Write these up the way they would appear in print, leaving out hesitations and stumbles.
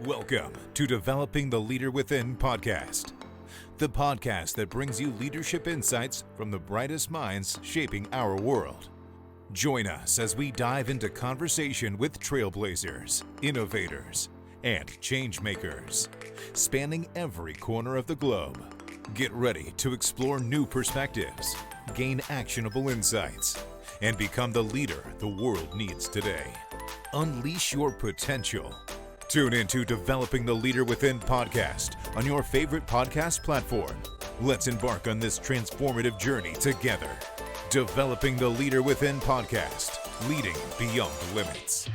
Welcome to Developing the Leader Within podcast, the podcast that brings you leadership insights from the brightest minds shaping our world. Join us as we dive into conversation with trailblazers, innovators, and change makers, spanning every corner of the globe. Get ready to explore new perspectives, gain actionable insights, and become the leader the world needs today. Unleash your potential. Tune into Developing the Leader Within podcast on your favorite podcast platform. Let's embark on this transformative journey together. Developing the Leader Within podcast, leading beyond the limits.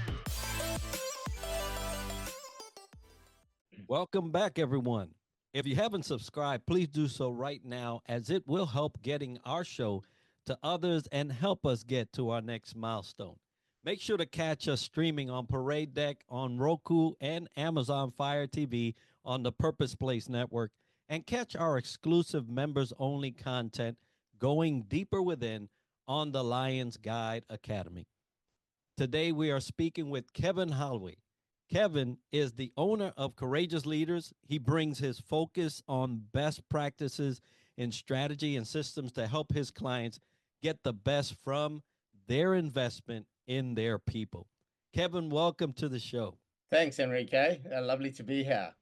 Welcome back, everyone. If you haven't subscribed, please do so right now, as it will help getting our show to others and help us get to our next milestone. Make sure to catch us streaming on Parade Deck, on Roku, and Amazon Fire TV on the Purpose Place Network, and catch our exclusive members-only content, Going Deeper Within, on the Lions Guide Academy. Today, we are speaking with Kevin Holloway. Kevin is the owner of Courageous Leaders. He brings his focus on best practices in strategy and systems to help his clients get the best from their investment in their people. Kevin, welcome to the show. Thanks, Enrique. Lovely to be here.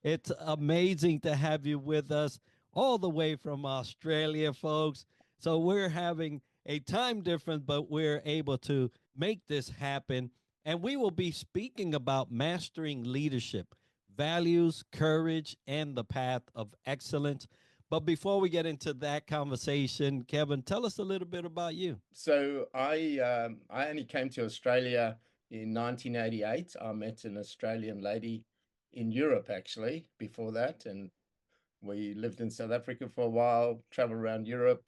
It's amazing to have you with us all the way from Australia, folks. So we're having a time difference, but we're able to make this happen. And we will be speaking about mastering leadership, values, courage, and the path of excellence. But before we get into that conversation, Kevin, tell us a little bit about you. So I only came to Australia in 1988. I met an Australian lady in Europe, actually, before that. And we lived in South Africa for a while, traveled around Europe,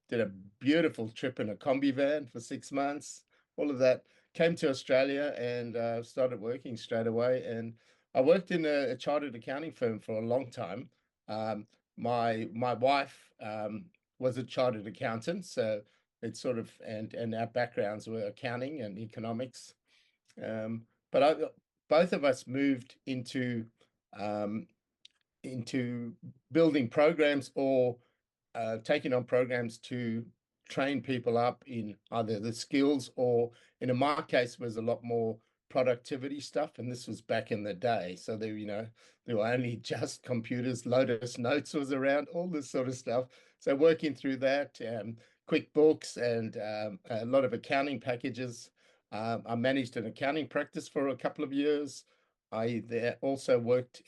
did a beautiful trip in a combi van for 6 months, all of that. Came to Australia and started working straight away. And I worked in a chartered accounting firm for a long time. My wife was a chartered accountant, so it's sort of and our backgrounds were accounting and economics. But both of us moved into building programs or taking on programs to train people up in either the skills or, in my case, was a lot more productivity stuff. And this was back in the day. So there were only just computers. Lotus Notes was around, all this sort of stuff. So working through that, QuickBooks and a lot of accounting packages. I managed an accounting practice for a couple of years. I there also worked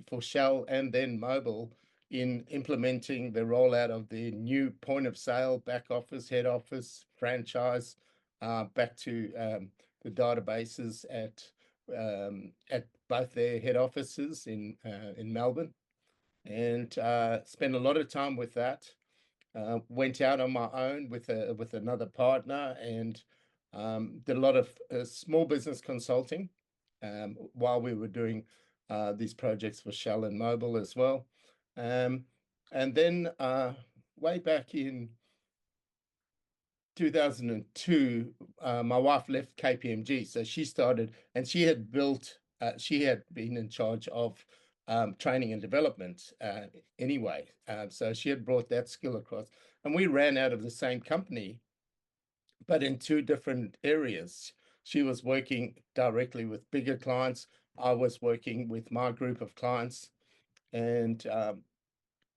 for Shell and then Mobil in implementing the rollout of the new point of sale, back office, head office, franchise, back to the databases at both their head offices in Melbourne, and spent a lot of time with that. Went out on my own with another partner and did a lot of small business consulting while we were doing these projects for Shell and Mobil as well. And then way back in 2002, my wife left KPMG. So she started, and she had been in charge of training and development anyway. So she had brought that skill across. And we ran out of the same company, but in two different areas. She was working directly with bigger clients. I was working with my group of clients. And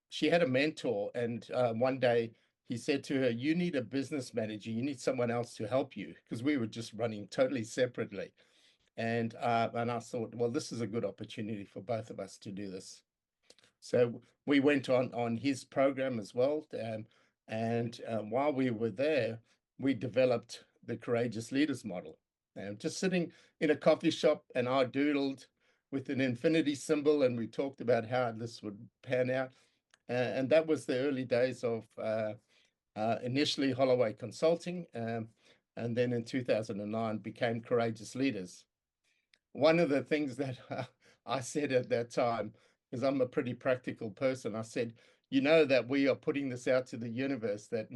she had a mentor, and one day he said to her, "You need a business manager. You need someone else to help you," because we were just running totally separately. And I thought, well, this is a good opportunity for both of us to do this. So we went on his program as well. And while we were there, we developed the Courageous Leaders model. And just sitting in a coffee shop, and I doodled with an infinity symbol, and we talked about how this would pan out. And that was the early days of initially Holloway Consulting, and then in 2009 became Courageous Leaders. One of the things that I said at that time, because I'm a pretty practical person, I said, that we are putting this out to the universe, that,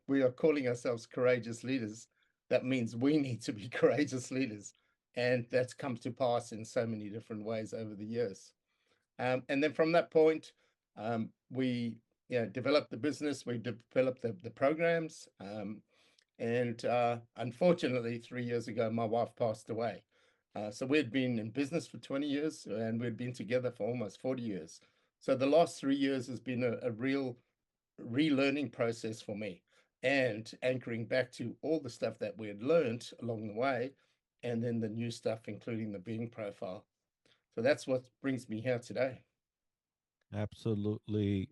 we are calling ourselves Courageous Leaders. That means we need to be courageous leaders. And that's come to pass in so many different ways over the years. And then from that point, we developed the business, we developed the programs. And unfortunately, 3 years ago, my wife passed away. So we'd been in business for 20 years and we'd been together for almost 40 years. So the last 3 years has been a real relearning process for me, and anchoring back to all the stuff that we had learned along the way, and then the new stuff, including the being profile. So that's what brings me here today. Absolutely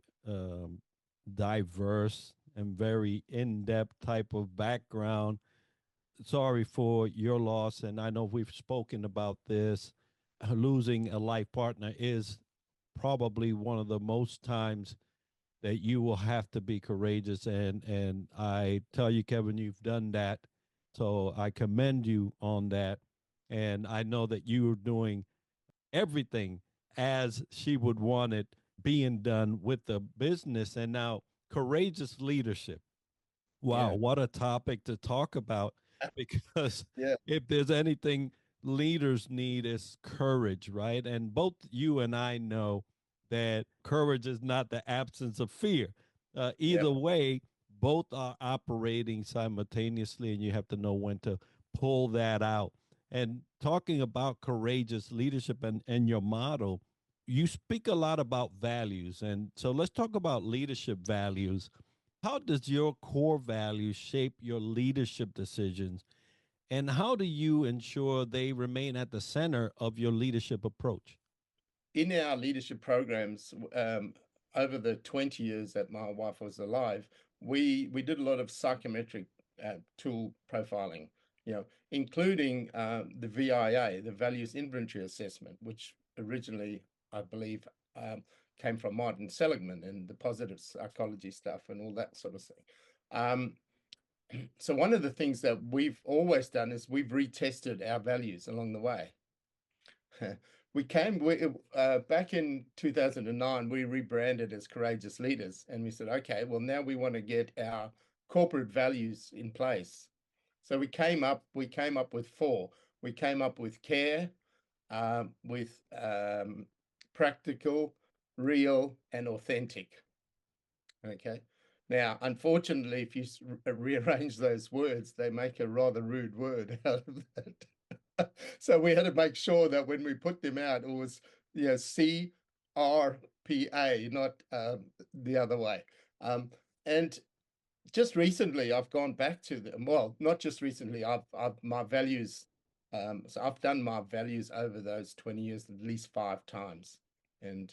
diverse and very in-depth type of background. Sorry for your loss, and I know we've spoken about this. Losing a life partner is probably one of the most times that you will have to be courageous, and I tell you, Kevin, you've done that, so I commend you on that. And I know that you're doing everything as she would want it being done with the business. And now, courageous leadership. Wow, Yeah. what a topic to talk about, because Yeah. if there's anything leaders need is courage, right? And both you and I know that courage is not the absence of fear. Either Yep. way, both are operating simultaneously, and you have to know when to pull that out. And talking about courageous leadership and your model, you speak a lot about values. And so let's talk about leadership values. How does your core values shape your leadership decisions? And how do you ensure they remain at the center of your leadership approach? In our leadership programs, over the 20 years that my wife was alive, we did a lot of psychometric tool profiling, including the VIA, the Values Inventory Assessment, which originally, I believe, came from Martin Seligman and the positive psychology stuff and all that sort of thing. So one of the things that we've always done is we've retested our values along the way. Back in 2009, we rebranded as Courageous Leaders, and we said, okay, well, now we want to get our corporate values in place. So we came up with four. We came up with care, with practical, real, and authentic. Okay. Now, unfortunately, if you rearrange those words, they make a rather rude word out of that. So we had to make sure that when we put them out, it was CRPA, not the other way. And just recently, I've gone back to them. Well, not just recently. I've my values. So I've done my values over those 20 years at least 5 times, and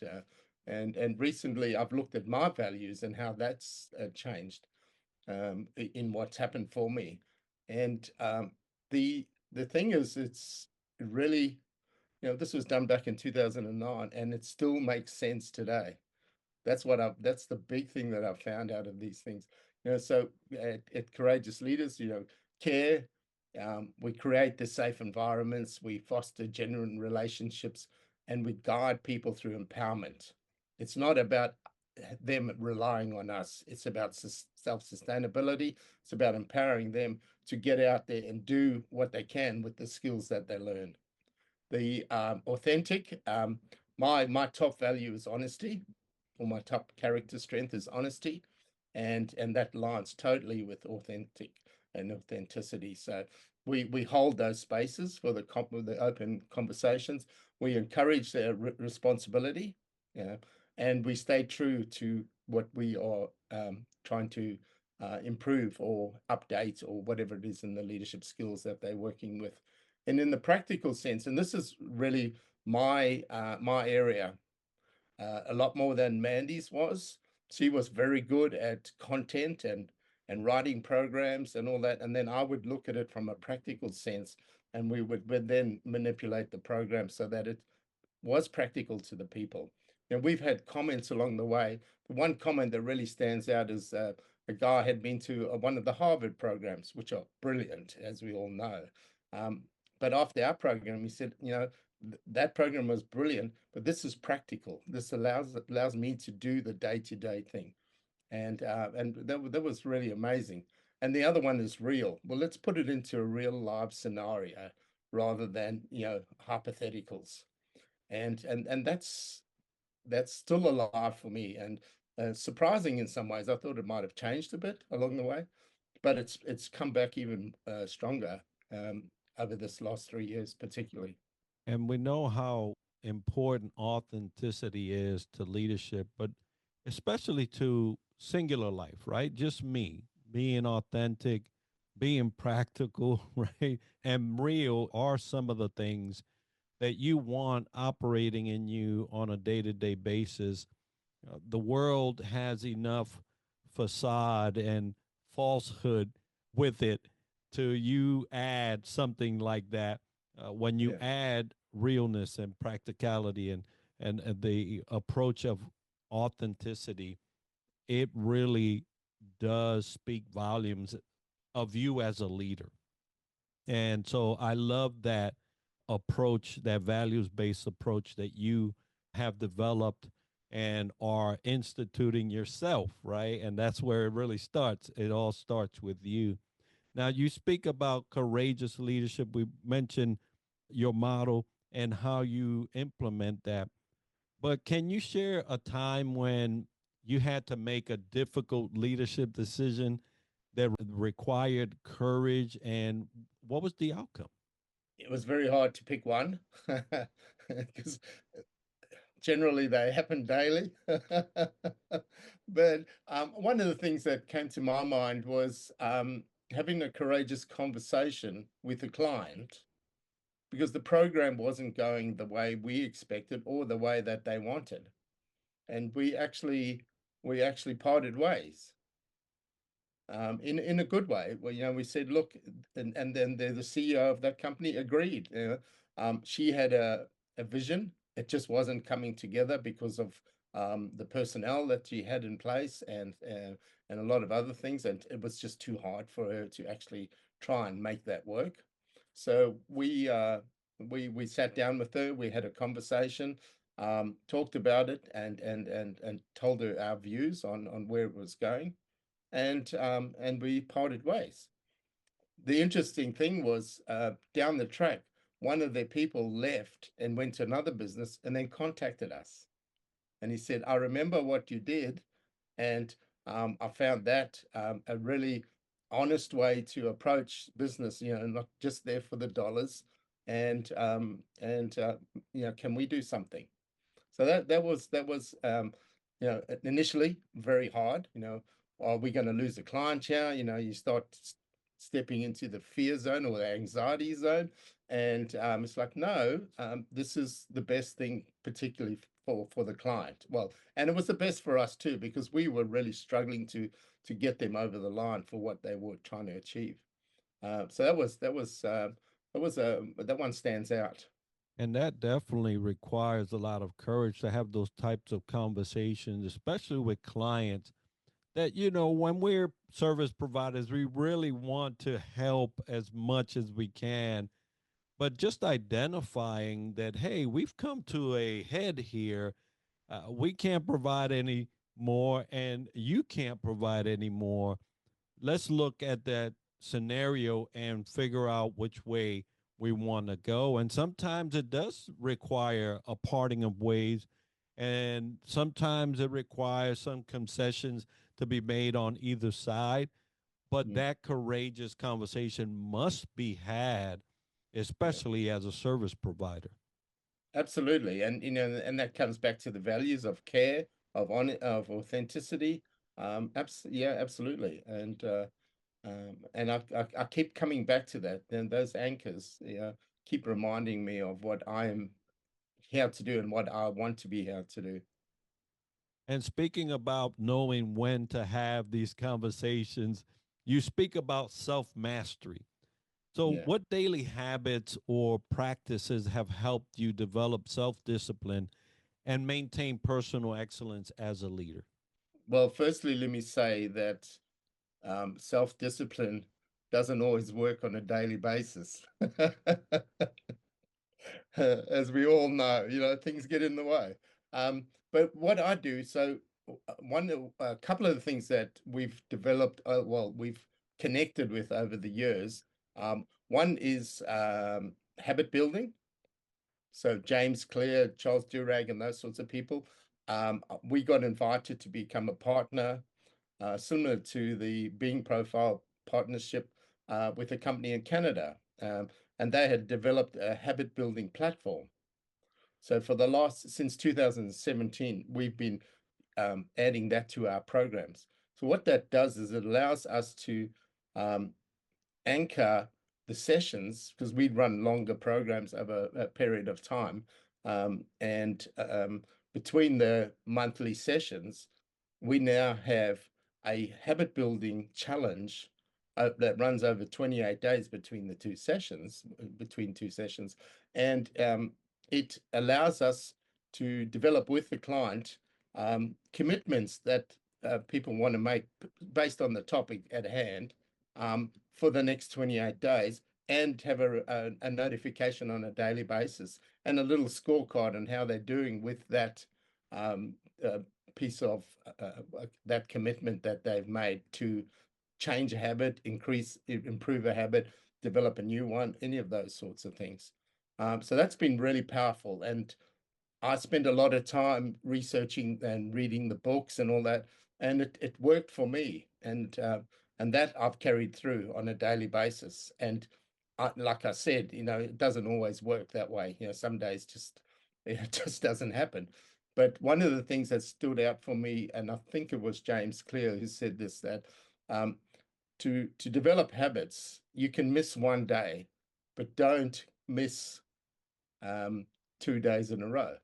and recently I've looked at my values and how that's changed in what's happened for me. And the thing is, it's really, this was done back in 2009, and it still makes sense today. That's the big thing that I've found out of these things. So at Courageous Leaders, care, we create the safe environments, we foster genuine relationships, and we guide people through empowerment. It's not about them relying on us. It's about self-sustainability. It's about empowering them to get out there and do what they can with the skills that they learn. The authentic, my top value is honesty, or my top character strength is honesty, and that lines totally with authentic and authenticity. So we hold those spaces for the open conversations. We encourage their responsibility, and we stay true to what we are trying to improve or update or whatever it is in the leadership skills that they're working with. And in the practical sense, and this is really my area, a lot more than Mandy's was. She was very good at content and writing programs and all that. And then I would look at it from a practical sense, and we would then manipulate the program so that it was practical to the people. And we've had comments along the way. The one comment that really stands out is a guy had been to one of the Harvard programs, which are brilliant, as we all know. But after our program, he said, that program was brilliant, but this is practical. This allows me to do the day-to-day thing. And that was really amazing. And the other one is real. Well, let's put it into a real live scenario. rather than, hypotheticals. And that's still alive for me, and surprising in some ways. I thought it might have changed a bit along the way, but it's come back even stronger over this last 3 years, particularly. And we know how important authenticity is to leadership, but especially to singular life, right? Just me being authentic, being practical, right? And real are some of the things that you want operating in you on a day to day basis. The world has enough facade and falsehood with it to you add something like that. When you Yeah, add realness and practicality and the approach of authenticity, it really does speak volumes of you as a leader. And so I love that approach, that values based approach that you have developed and are instituting yourself, right? And that's where it really starts. It all starts with you. Now, you speak about courageous leadership. We mentioned your model and how you implement that. But can you share a time when you had to make a difficult leadership decision that required courage, and what was the outcome? it was very hard to pick one because generally they happen daily. But one of the things that came to my mind was having a courageous conversation with a client, because the program wasn't going the way we expected or the way that they wanted, and we actually parted ways in a good way. Well, we said, look, and then the CEO of that company agreed. She had a vision. It just wasn't coming together because of the personnel that she had in place, and a lot of other things, and it was just too hard for her to actually try and make that work. So we sat down with her. We had a conversation, talked about it, and told her our views on where it was going, and we parted ways. The interesting thing was, down the track, one of their people left and went to another business and then contacted us. And he said, I remember what you did, and I found that a really honest way to approach business, not just there for the dollars. And can we do something? So that was initially very hard. Are we going to lose a client here? You start stepping into the fear zone or the anxiety zone, and it's like, no, this is the best thing, particularly for the client. Well, and it was the best for us too, because we were really struggling to get them over the line for what they were trying to achieve. So that one stands out. And that definitely requires a lot of courage to have those types of conversations, especially with clients that, when we're service providers, we really want to help as much as we can. But just identifying that, hey, we've come to a head here. We can't provide any more, and you can't provide any more. Let's look at that scenario and figure out which way we want to go. And sometimes it does require a parting of ways, and sometimes it requires some concessions to be made on either side. But Mm, that courageous conversation must be had, yeah. especially as a service provider. Absolutely, and that comes back to the values of care, of authenticity. Yeah, absolutely, and I keep coming back to that. Then those anchors, keep reminding me of what I am here to do and what I want to be here to do. And speaking about knowing when to have these conversations, you speak about self mastery. So, Yeah. what daily habits or practices have helped you develop self discipline and maintain personal excellence as a leader? Well, firstly, let me say that self-discipline doesn't always work on a daily basis. As we all know, things get in the way. But what I do, so a couple of the things that we've developed, well, we've connected with over the years. One is habit building. So James Clear, Charles Durag, and those sorts of people. We got invited to become a partner, similar to the Being Profile partnership with a company in Canada. And they had developed a habit building platform. So since 2017, we've been adding that to our programs. So what that does is it allows us to anchor the sessions, because we'd run longer programs over a period of time. And between the monthly sessions, we now have a habit building challenge that runs over 28 days between two sessions. And it allows us to develop with the client commitments that people want to make based on the topic at hand for the next 28 days, and have a notification on a daily basis and a little scorecard on how they're doing with that piece of that commitment that they've made to change a habit, improve a habit, develop a new one, any of those sorts of things. So that's been really powerful. And I spent a lot of time researching and reading the books and all that, and it worked for me. And that I've carried through on a daily basis. And like I said, it doesn't always work that way. Some days it just doesn't happen. But one of the things that stood out for me, and I think it was James Clear who said this, that to develop habits, you can miss one day, but don't miss 2 days in a row.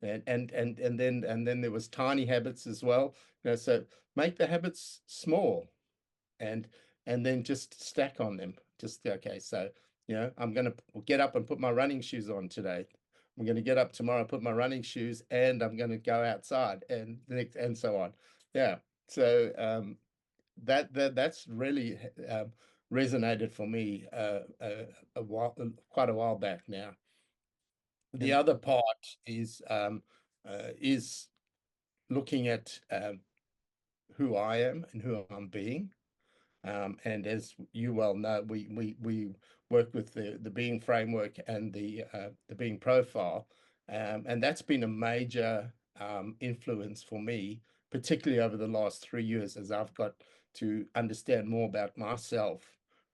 And then there was tiny habits as well. So make the habits small, and then just stack on them. Just okay. So I'm going to get up and put my running shoes on today. I'm going to get up tomorrow, put my running shoes, and I'm going to go outside, and so on. Yeah. So that's really resonated for me quite a while back now. The other part is looking at who I am and who I'm being. And as you well know, we work with the Being framework and the Being profile, and that's been a major influence for me, particularly over the last 3 years, as I've got to understand more about myself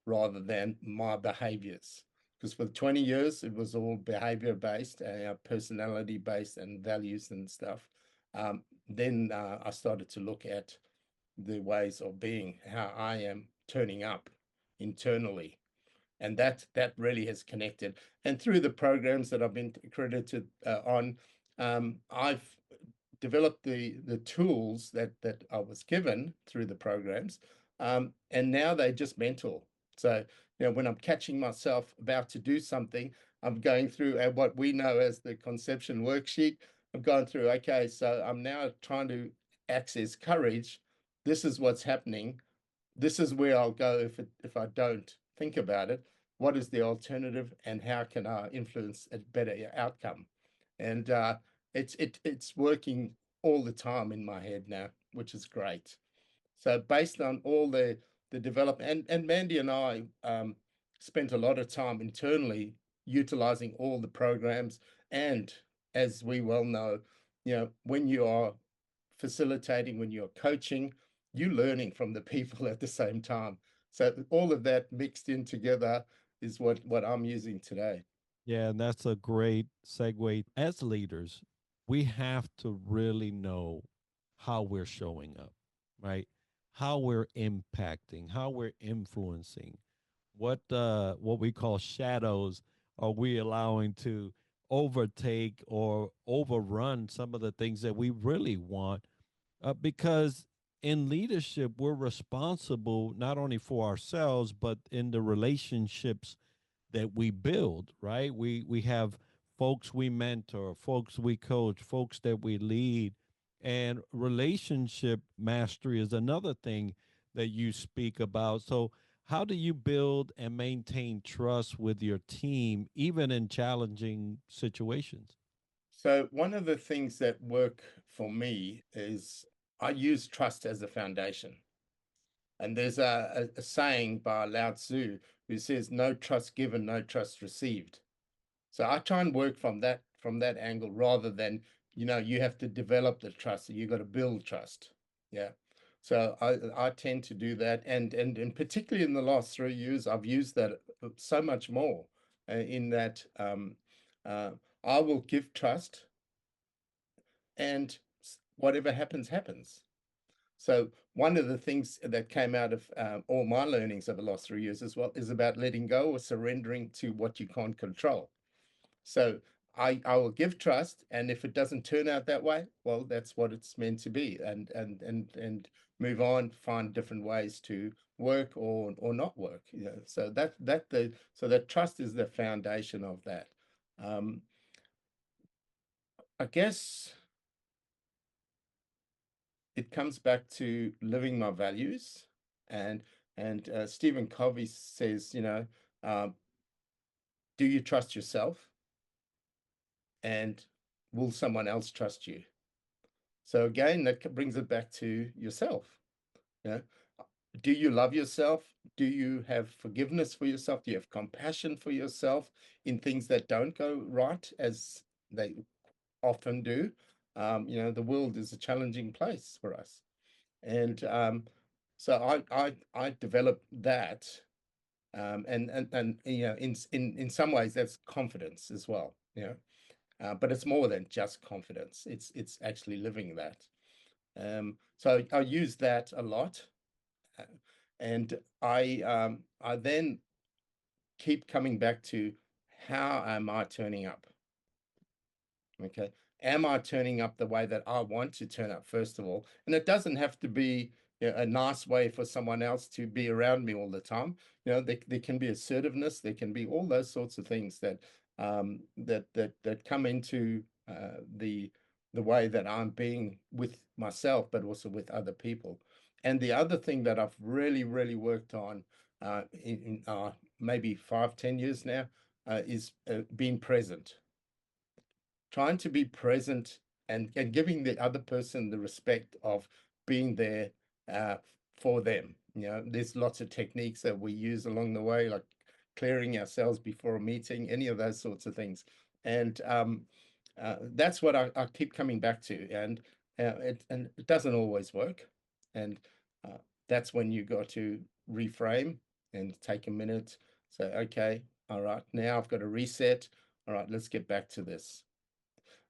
rather than my behaviors. Because for 20 years, it was all behavior based, personality based, and values and stuff. Then I started to look at the ways of being, how I am turning up internally. And that really has connected. And through the programs that I've been accredited on, I've developed the tools that I was given through the programs, and now they're just mental. So when I'm catching myself about to do something, I'm going through what we know as the conception worksheet. I've gone through, okay, so I'm now trying to access courage. This is what's happening. This is where I'll go if I don't think about it. What is the alternative, and how can I influence a better outcome? And it's working all the time in my head now, which is great. So based on all the development, and Mandy and I spent a lot of time internally utilizing all the programs. And as we well know, when you are facilitating, when you're coaching, you're learning from the people at the same time. So all of that mixed in together is what I'm using today. Yeah, and that's a great segue. As leaders, we have to really know how we're showing up, right? How we're impacting, how we're influencing. What we call shadows are we allowing to overtake or overrun some of the things that we really want? Because in leadership, we're responsible not only for ourselves, but in the relationships that we build, right? We have folks we mentor, folks we coach, folks that we lead. And relationship mastery is another thing that you speak about. So how do you build and maintain trust with your team, even in challenging situations? So one of the things that work for me is I use trust as a foundation. And there's a saying by Lao Tzu who says, no trust given, no trust received. So I try and work from that angle rather than, you have to develop the trust. You got to build trust. Yeah. So I tend to do that, and particularly in the last 3 years, I've used that so much more. In that, uh, I will give trust, and whatever happens, happens. So one of the things that came out of all my learnings over the last 3 years as well is about letting go or surrendering to what you can't control. So I will give trust, and if it doesn't turn out that way, well, that's what it's meant to be, and move on, find different ways to work or not work. So that trust is the foundation of that. Um, I guess it comes back to living my values, and Stephen Covey says, um, do you trust yourself, and will someone else trust you? So again, that brings it back to yourself. Yeah. Do you love yourself? Do you have forgiveness for yourself? Do you have compassion for yourself in things that don't go right, as they often do? The world is a challenging place for us, and so I developed that, and in some ways that's confidence as well. But it's more than just confidence. It's actually living that. So I use that a lot, uh, and I then keep coming back to, how am I turning up? Okay, am I turning up the way that I want to turn up, first of all? And it doesn't have to be, a nice way for someone else to be around me all the time. There can be assertiveness, there can be all those sorts of things that come into the way that I'm being with myself, but also with other people. And the other thing that I've really, really worked on in maybe 5, 10 years now is being present, trying to be present, and giving the other person the respect of being there uh, for them. There's lots of techniques that we use along the way, like clearing ourselves before a meeting, any of those sorts of things. And that's what I keep coming back to. And it doesn't always work. And uh, that's when you got to reframe and take a minute, say, okay, all right, now I've got to reset. All right, let's get back to this.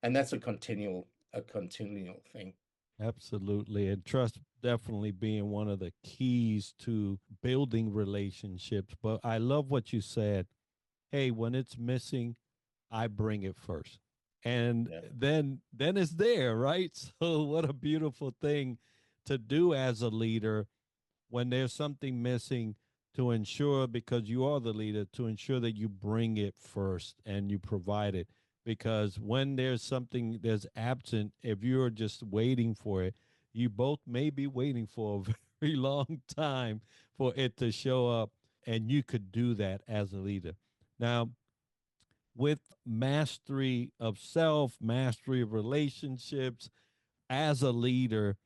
And that's a continual thing. Absolutely. And trust definitely being one of the keys to building relationships. But I love what you said. Hey, when it's missing, I bring it first. And Yeah. then it's there, right? So what a beautiful thing to do as a leader when there's something missing, to ensure, because you are the leader, to ensure that you bring it first and you provide it. Because when there's something that's absent, if you're just waiting for it, you both may be waiting for a very long time for it to show up. And you could do that as a leader. Now, with mastery of self, mastery of relationships, as a leader,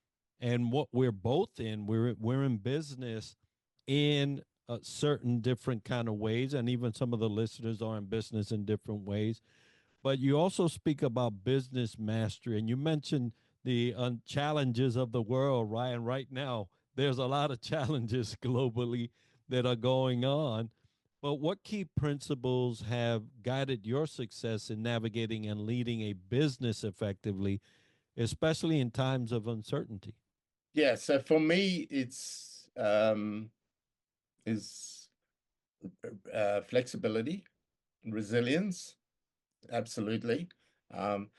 and what we're both in, we're in business in certain different kind of ways, and even some of the listeners are in business in different ways. But you also speak about business mastery, and you mentioned the challenges of the world, right? And right now, there's a lot of challenges globally that are going on. But what key principles have guided your success in navigating and leading a business effectively, especially in times of uncertainty? Yeah. So for me, it's is flexibility, resilience, absolutely. Um,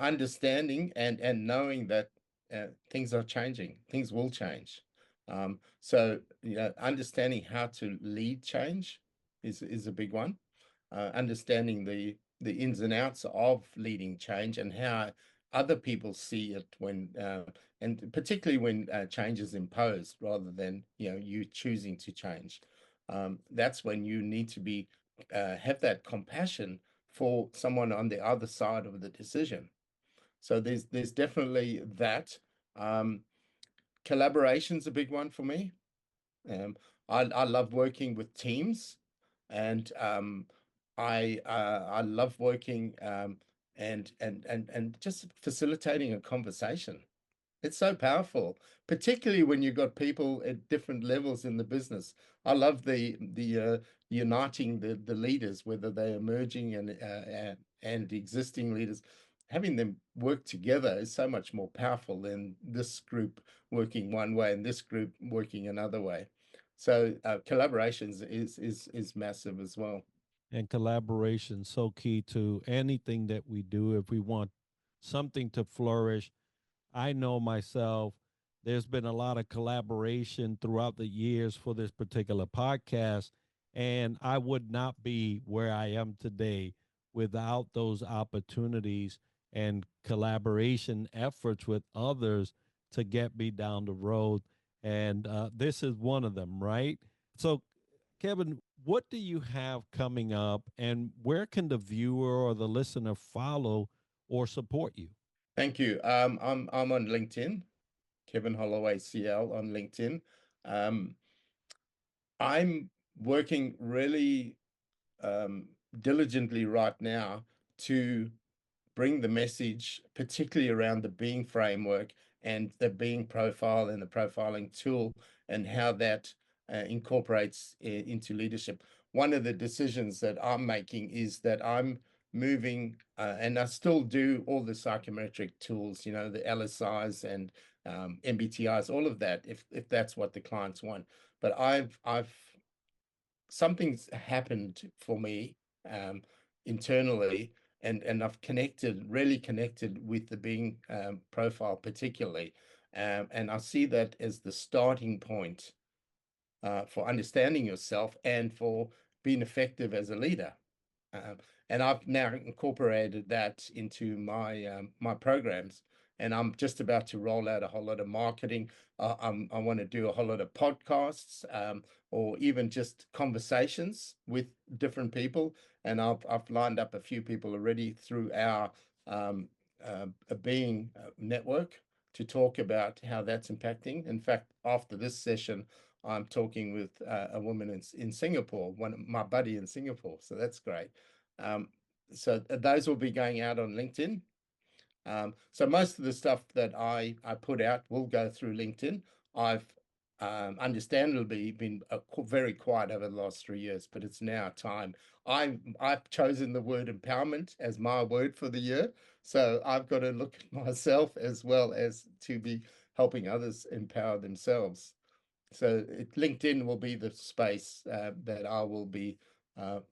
understanding and knowing that things are changing, things will change. So understanding how to lead change is a big one. Understanding the ins and outs of leading change, and how other people see it, and particularly when change is imposed rather than you choosing to change. That's when you need to be have that compassion for someone on the other side of the decision. So there's definitely that. Um, Collaboration's a big one for me. Um, I love working with teams, and I love working and just facilitating a conversation. It's so powerful, particularly when you've got people at different levels in the business. I love the uniting the leaders, whether they're emerging and existing leaders. Having them work together is so much more powerful than this group working one way and this group working another way. So collaborations is massive as well. And collaboration so key to anything that we do if we want something to flourish. I know myself, there's been a lot of collaboration throughout the years for this particular podcast, and I would not be where I am today without those opportunities and collaboration efforts with others to get me down the road. And this is one of them, right? So, Kevin, what do you have coming up, and where can the viewer or the listener follow or support you? Thank you. I'm on LinkedIn, Kevin Holloway CL on LinkedIn. Um, I'm working really um, diligently right now to bring the message, particularly around the being framework and the being profile and the profiling tool and how that incorporates into leadership. One of the decisions that I'm making is that I'm moving, and I still do all the psychometric tools, the LSIs and MBTIs, all of that, if that's what the clients want. But I've something's happened for me internally, and I've really connected with the being profile particularly, and I see that as the starting point for understanding yourself and for being effective as a leader. Um, and I've now incorporated that into my programs, and I'm just about to roll out a whole lot of marketing. I want to do a whole lot of podcasts, or even just conversations with different people. And I've lined up a few people already through our a being network to talk about how that's impacting. In fact, after this session, I'm talking with a woman in Singapore, one of my buddy in Singapore. So that's great. Um, so those will be going out on LinkedIn. So most of the stuff that I put out will go through LinkedIn. I've understandably been very quiet over the last 3 years, but it's now time. I've chosen the word empowerment as my word for the year, so I've got to look at myself as well as to be helping others empower themselves. So LinkedIn will be the space that I will be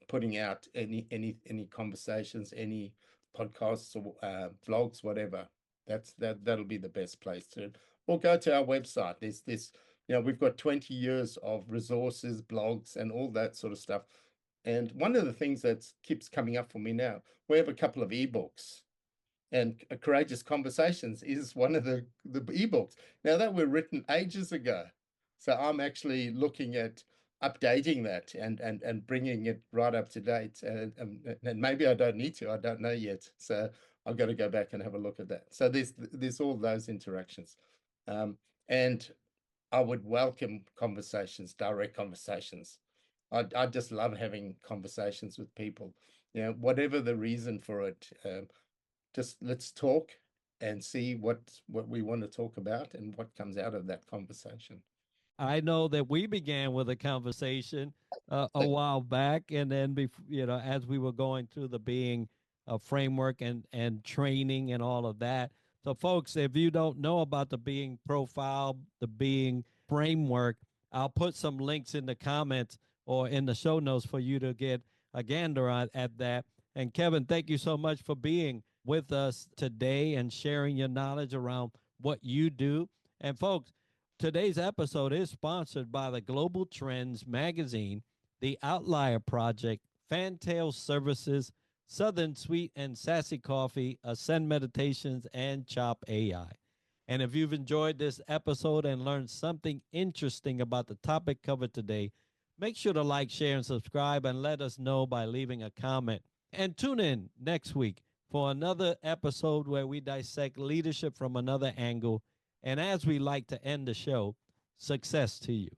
putting out any conversations, any podcasts or vlogs, whatever. That'll be the best place to. Or go to our website. There's this, we've got 20 years of resources, blogs, and all that sort of stuff. And one of the things that keeps coming up for me now, we have a couple of ebooks, and Courageous Conversations is one of the ebooks. Now that were written ages ago, so I'm actually looking at updating that and bringing it right up to date. And maybe I don't need to. I don't know yet. So I've got to go back and have a look at that. So there's all those interactions, and I would welcome conversations, direct conversations. I just love having conversations with people. Whatever the reason for it. Just let's talk and see what we want to talk about and what comes out of that conversation. I know that we began with a conversation a while back, and then as we were going through the being framework and training and all of that. So, folks, if you don't know about the being profile, the being framework, I'll put some links in the comments or in the show notes for you to get a gander at that. And Kevin, thank you so much for being with us today and sharing your knowledge around what you do. And folks, today's episode is sponsored by the Global Trends magazine, the Outlier Project, Fantail Services, Southern Sweet and Sassy Coffee, Ascend Meditations, and Chop AI. And if you've enjoyed this episode and learned something interesting about the topic covered today, make sure to like, share, and subscribe, and let us know by leaving a comment. And tune in next week for another episode where we dissect leadership from another angle. And as we like to end the show, success to you.